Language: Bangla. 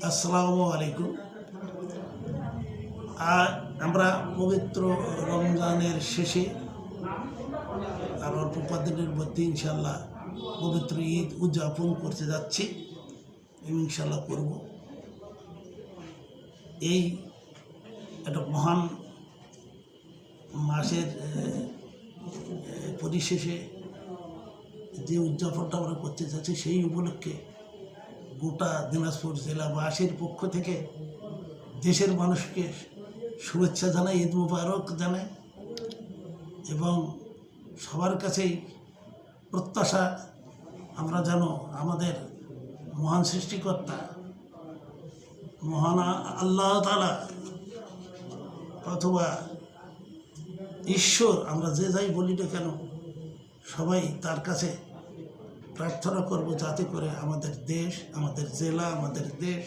আসসালামু আলাইকুম। আর আমরা পবিত্র রমজানের শেষে আর অল্প কদিনের মধ্যে ইনশাল্লাহ পবিত্র ঈদ উদযাপন করতে যাচ্ছি, ইনশাল্লাহ করব। এই একটা মহান মাসের পরিশেষে যে উদযাপনটা আমরা করতে যাচ্ছি, সেই উপলক্ষে গোটা দিনাজপুর জেলাবাসীর পক্ষ থেকে দেশের মানুষকে শুভেচ্ছা জানাই, ঈদ মুবারক জানাই এবং সবার কাছেই প্রত্যাশা আমরা যেন আমাদের মহান সৃষ্টিকর্তা মহান আল্লাহ তাআলা অথবা ঈশ্বর, আমরা যে যাই বলি না কেন, সবাই তার কাছে প্রার্থনা করব যাতে করে আমাদের দেশ, আমাদের জেলা, আমাদের দেশ